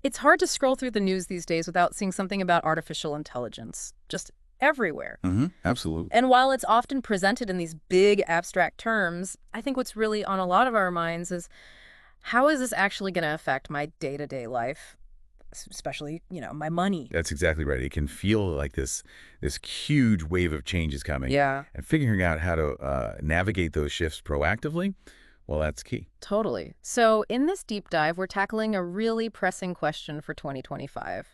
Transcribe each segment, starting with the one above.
It's hard to scroll through the news these days without seeing something about artificial intelligence, just everywhere. Absolutely. And while it's often presented in these big abstract terms, I think what's really on a lot of our minds is how is this actually going to affect my day-to-day life, especially, my money? That's exactly right. It can feel like this huge wave of change is coming, Yeah, and figuring out how to navigate those shifts proactively, well, that's key. totally. So in this deep dive, we're tackling a really pressing question for 2025.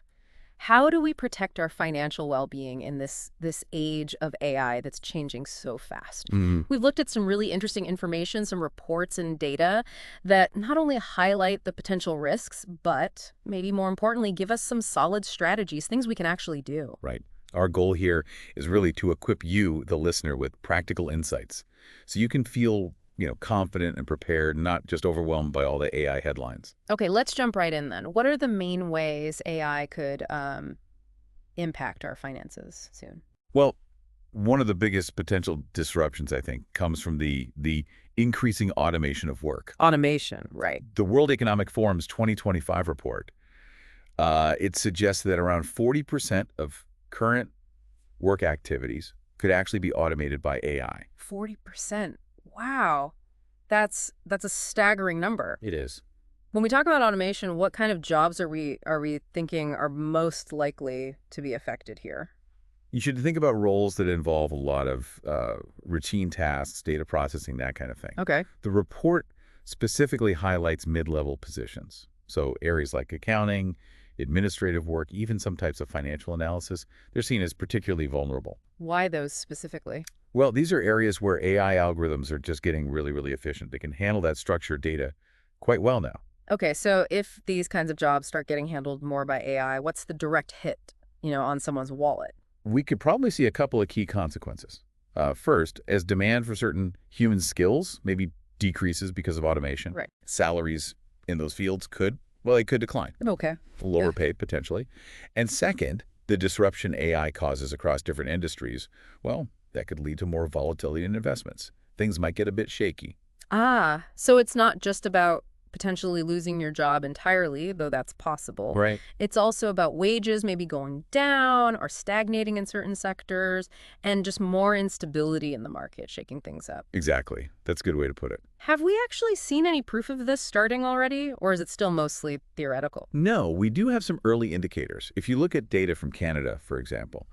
How do we protect our financial well-being in this age of AI that's changing so fast? Mm, We've looked at some really interesting information, some reports and data that not only highlight the potential risks, but maybe more importantly, give us some solid strategies, things we can actually do. right. Our goal here is really to equip you, the listener, with practical insights, so you can feel confident and prepared, not just overwhelmed by all the AI headlines. Okay, let's jump right in then. What are the main ways AI could impact our finances soon? Well, one of the biggest potential disruptions, I think, comes from the increasing automation of work. Automation, right. The World Economic Forum's 2025 report, it suggests that around 40% of current work activities could actually be automated by AI. 40%. Wow. That's a staggering number. It is. When we talk about automation, what kind of jobs are we thinking are most likely to be affected here? You should think about roles that involve a lot of routine tasks, data processing, that kind of thing. Okay. The report specifically highlights mid-level positions. So areas like accounting, administrative work, even some types of financial analysis, they're seen as particularly vulnerable. Why those specifically? Well, these are areas where AI algorithms are just getting really, really efficient. They can handle that structured data quite well now. Okay, so if these kinds of jobs start getting handled more by AI, what's the direct hit, on someone's wallet? We could probably see a couple of key consequences. First, as demand for certain human skills maybe decreases because of automation, Right. salaries in those fields they could decline, Okay. lower Yeah. pay potentially. And second, the disruption AI causes across different industries, well, that could lead to more volatility in investments. Things might get a bit shaky. Ah, so it's not just about potentially losing your job entirely, though that's possible. Right. It's also about wages maybe going down or stagnating in certain sectors and just more instability in the market, shaking things up. Exactly. That's a good way to put it. Have we actually seen any proof of this starting already, or is it still mostly theoretical? No, we do have some early indicators. If you look at data from Canada, for example,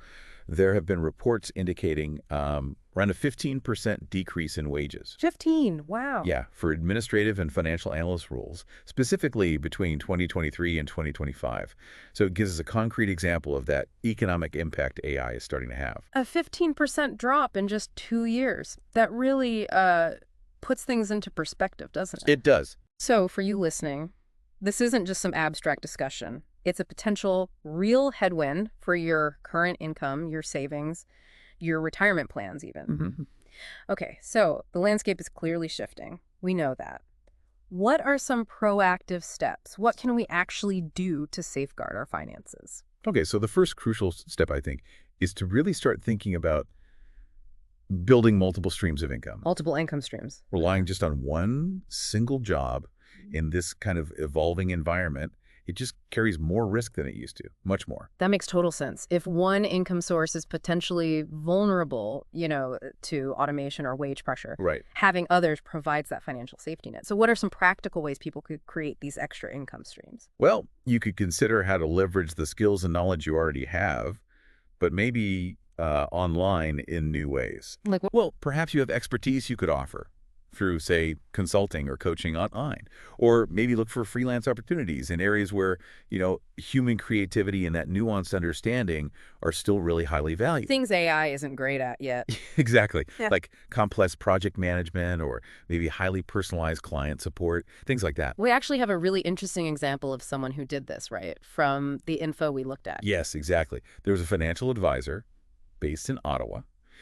there have been reports indicating around a 15% decrease in wages. 15, wow. Yeah, for administrative and financial analyst roles, specifically between 2023 and 2025. So it gives us a concrete example of that economic impact AI is starting to have. A 15% drop in just 2 years. That really puts things into perspective, doesn't it? It does. So, for you listening, this isn't just some abstract discussion. It's a potential real headwind for your current income, your savings, your retirement plans even. Mhm. Okay, so the landscape is clearly shifting. We know that. What are some proactive steps? What can we actually do to safeguard our finances? Okay, so the first crucial step, I think, is to really start thinking about building multiple streams of income. Multiple income streams. Relying just on one single job in this kind of evolving environment, it just carries more risk than it used to, much more. That makes total sense. If one income source is potentially vulnerable, to automation or wage pressure, Right. having others provides that financial safety net. So what are some practical ways people could create these extra income streams? Well, you could consider how to leverage the skills and knowledge you already have, but maybe online in new ways. Like, Well, perhaps you have expertise you could offer through, say, consulting or coaching online, or maybe look for freelance opportunities in areas where, human creativity and that nuanced understanding are still really highly valued. things AI isn't great at yet. Exactly. Yeah. Like complex project management or maybe highly personalized client support, things like that. We actually have a really interesting example of someone who did this, right? From the info we looked at. Yes, exactly. There was a financial advisor based in Ottawa.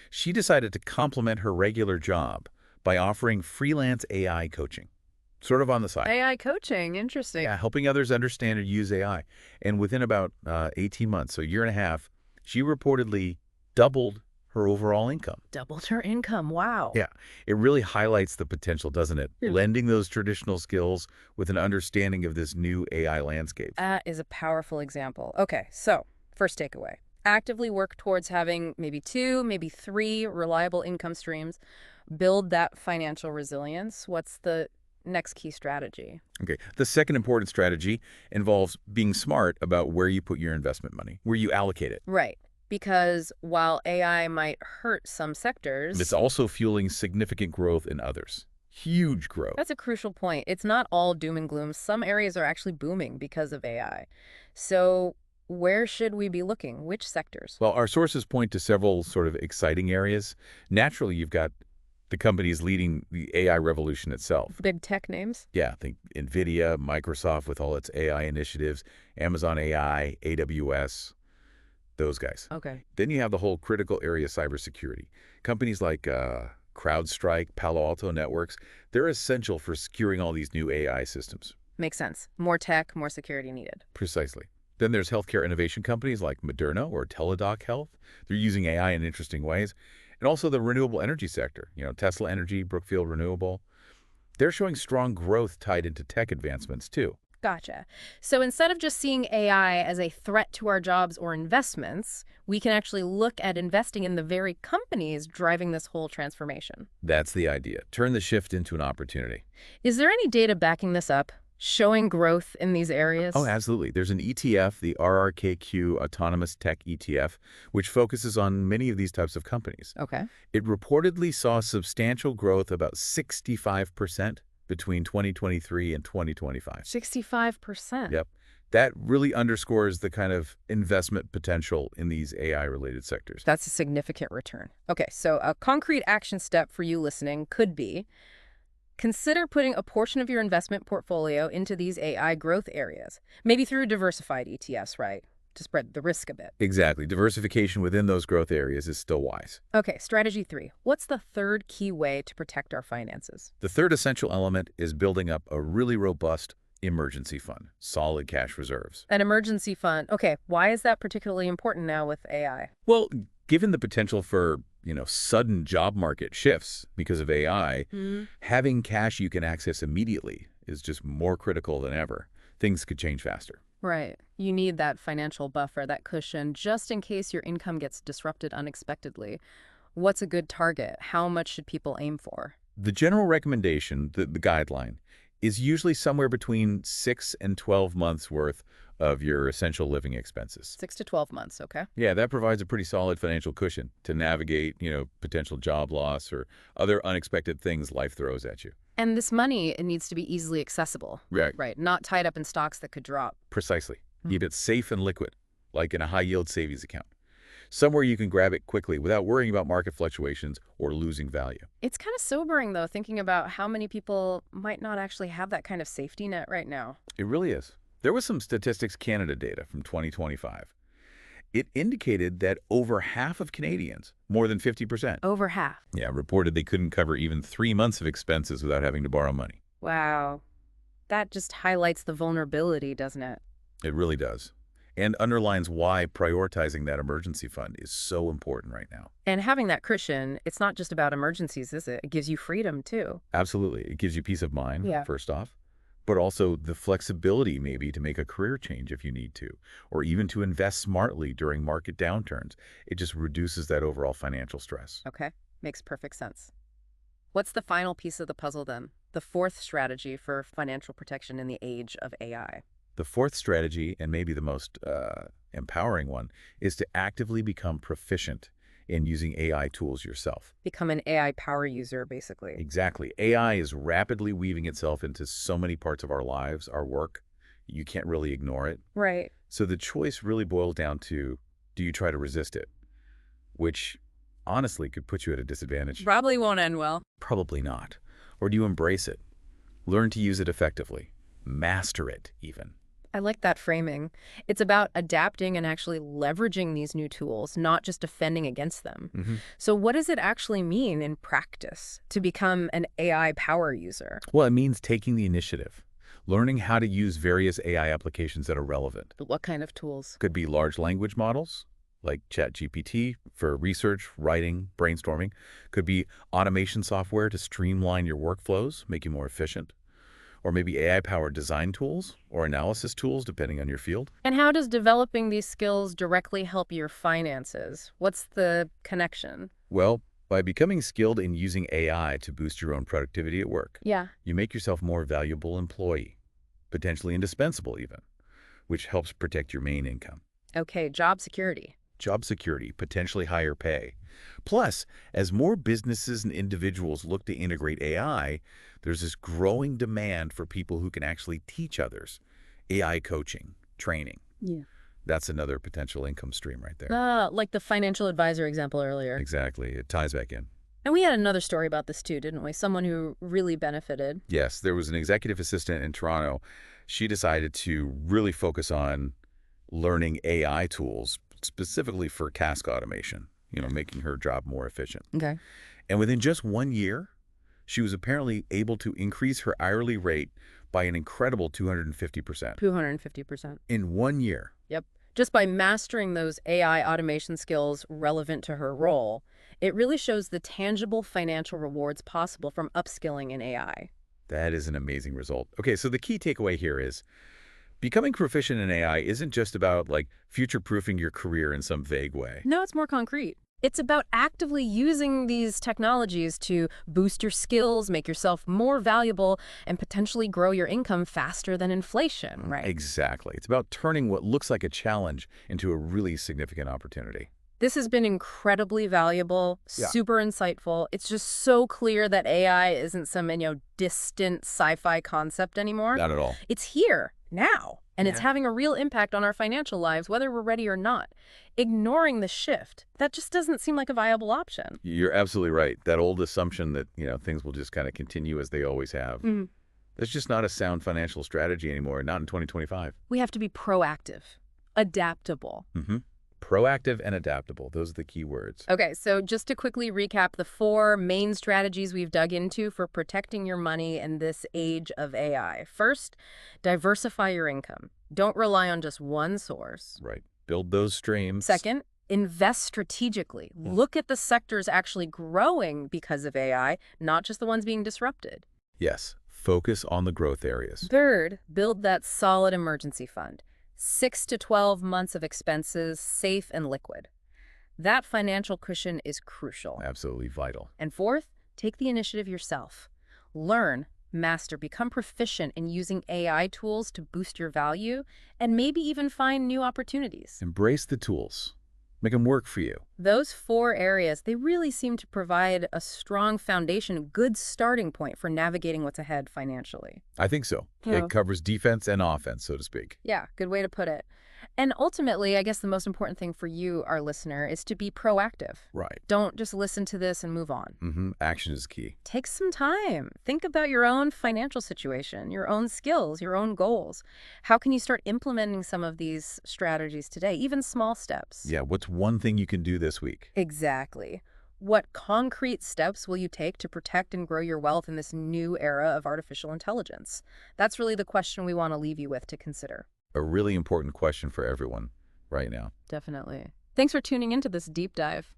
She decided to complement her regular job by offering freelance AI coaching, sort of on the side. AI coaching, interesting. Yeah, helping others understand and use AI. And within about 18 months, so a year and a half, she reportedly doubled her overall income. Doubled her income. Wow. Yeah, it really highlights the potential, doesn't it? Yeah. Blending those traditional skills with an understanding of this new AI landscape. That is a powerful example. Okay, so first takeaway. Actively work towards having maybe 2, maybe 3 reliable income streams. Build that financial resilience. What's the next key strategy? Okay, the second important strategy involves being smart about where you put your investment money, where you allocate it. Right. Because while AI might hurt some It's sectors, also fueling significant growth in others. Huge growth. that's a crucial point. It's not all doom and gloom. Some areas are actually booming because of AI. So where should we be looking? Which sectors? Well, our sources point to several sort of exciting areas. Naturally, you've got the companies leading the AI revolution itself. Big tech names? Yeah, think NVIDIA, Microsoft with all its AI initiatives, Amazon AI, AWS, those guys. Okay. Then you have the whole critical area cybersecurity. Companies like CrowdStrike, Palo Alto Networks, they're essential for securing all these new AI systems. Makes sense. More tech, more security needed. Precisely. Then there's healthcare innovation companies like Moderna or Teladoc Health. They're using AI in interesting ways. And also the renewable energy sector, Tesla Energy, Brookfield Renewable. They're showing strong growth tied into tech advancements too. Gotcha. So instead of just seeing AI as a threat to our jobs or investments, we can actually look at investing in the very companies driving this whole transformation. That's the idea. Turn the shift into an opportunity. Is there any data backing this up, showing growth in these areas? Oh, absolutely. There's an ETF, the RRKQ Autonomous Tech ETF, which focuses on many of these types of companies. Okay. It reportedly saw substantial growth, about 65% between 2023 and 2025. 65%. Yep. That really underscores the kind of investment potential in these AI-related sectors. That's a significant return. Okay, so a concrete action step for you listening could be consider putting a portion of your investment portfolio into these AI growth areas, maybe through diversified ETFs, right? To spread the risk a bit. Exactly. Diversification within those growth areas is still wise. Okay, strategy 3. What's the third key way to protect our finances? The third essential element is building up a really robust emergency fund, solid cash reserves. An emergency fund. Okay, why is that particularly important now with AI? Well, given the potential for, sudden job market shifts because of AI, having cash you can access immediately is just more critical than ever. Things could change faster. Right. You need that financial buffer, that cushion, just in case your income gets disrupted unexpectedly. What's a good target? How much should people aim for? The general recommendation, the guideline, is usually somewhere between 6 and 12 months worth of your essential living expenses. 6 to 12 months, okay? Yeah, that provides a pretty solid financial cushion to navigate, potential job loss or other unexpected things life throws at you. And this money, it needs to be easily accessible. Right. Right, not tied up in stocks that could drop. Precisely. Keep it safe and liquid, like in a high-yield savings account. Somewhere you can grab it quickly without worrying about market fluctuations or losing value. It's kind of sobering, though, thinking about how many people might not actually have that kind of safety net right now. It really is. There was some Statistics Canada data from 2025. It indicated that over half of Canadians, more than 50%, Over half. yeah, reported they couldn't cover even 3 months of expenses without having to borrow money. Wow. That just highlights the vulnerability, doesn't it? It really does. And underlines why prioritizing that emergency fund is so important right now. And having that cushion, it's not just about emergencies, is it? It gives you freedom, too. Absolutely. It gives you peace of mind, Yeah. first off, but also the flexibility maybe to make a career change if you need to, or even to invest smartly during market downturns. It just reduces that overall financial stress. Okay, makes perfect sense. What's the final piece of the puzzle, then? The fourth strategy for financial protection in the age of AI. The fourth strategy, and maybe the most empowering one, is to actively become proficient in using AI tools yourself. Become an AI power user, basically. Exactly. AI is rapidly weaving itself into so many parts of our lives, our work. You can't really ignore it. Right. So the choice really boils down to, do you try to resist it? Which, honestly, could put you at a disadvantage. Probably won't end well. Probably not. Or do you embrace it? Learn to use it effectively. Master it, even. I like that framing. It's about adapting and actually leveraging these new tools, not just defending against them. So what does it actually mean in practice to become an AI power user? Well, it means taking the initiative. Learning how to use various AI applications that are relevant. What kind of tools? Could be large language models, like ChatGPT for research, writing, brainstorming. Could be automation software to streamline your workflows, make you more efficient. Or maybe AI-powered design tools or analysis tools, depending on your field. And how does developing these skills directly help your finances? What's the connection? Well, by becoming skilled in using AI to boost your own productivity at work, Yeah. you make yourself a more valuable employee, potentially indispensable even, which helps protect your main income. Okay, job security. Job security, potentially higher pay. Plus, as more businesses and individuals look to integrate AI, there's this growing demand for people who can actually teach others. AI coaching, training. Yeah. That's another potential income stream right there. Like the financial advisor example earlier. Exactly. It ties back in. And we had another story about this too, didn't we? Someone who really benefited. Yes, there was an executive assistant in Toronto. She decided to really focus on learning AI tools, specifically for task automation, making her job more efficient. Okay. And within just 1 year, she was apparently able to increase her hourly rate by an incredible 250%. 250%. In 1 year. Yep. Just by mastering those AI automation skills relevant to her role, it really shows the tangible financial rewards possible from upskilling in AI. That is an amazing result. Okay, so the key takeaway here is becoming proficient in AI isn't just about, future-proofing your career in some vague way. No, it's more concrete. It's about actively using these technologies to boost your skills, make yourself more valuable, and potentially grow your income faster than inflation, right? Exactly. It's about turning what looks like a challenge into a really significant opportunity. This has been incredibly valuable, Yeah. super insightful. It's just so clear that AI isn't some, distant sci-fi concept anymore. Not at all. It's here, now, and it's Yeah. having a real impact on our financial lives, whether we're ready or not. Ignoring the shift, that just doesn't seem like a viable option. You're absolutely right. That old assumption that, things will just kind of continue as they always have. Mhm. That's just not a sound financial strategy anymore, not in 2025. We have to be proactive, adaptable. Proactive and adaptable. Those are the key words. Okay, so just to quickly recap the 4 main strategies we've dug into for protecting your money in this age of AI. First, diversify your income. Don't rely on just one source. Right. Build those streams. Second, invest strategically. Look at the sectors actually growing because of AI, not just the ones being disrupted. Yes. Focus on the growth areas. Third, build that solid emergency fund. 6 to 12 months of expenses, safe and liquid. That financial cushion is crucial. Absolutely vital. And fourth, take the initiative yourself. Learn, master, become proficient in using AI tools to boost your value, and maybe even find new opportunities. Embrace the tools. Make them work for you. Those 4 areas, they really seem to provide a strong foundation, a good starting point for navigating what's ahead financially. I think so. Yeah. It covers defense and offense, so to speak. Yeah, good way to put it. And ultimately, I guess the most important thing for you, our listener, is to be proactive. Right. Don't just listen to this and move on. Action is key. Take some time. Think about your own financial situation, your own skills, your own goals. How can you start implementing some of these strategies today, even small steps? Yeah, what's one thing you can do this week? Exactly. What concrete steps will you take to protect and grow your wealth in this new era of artificial intelligence? That's really the question we want to leave you with to consider. A really important question for everyone right now. Definitely. Thanks for tuning into this deep dive.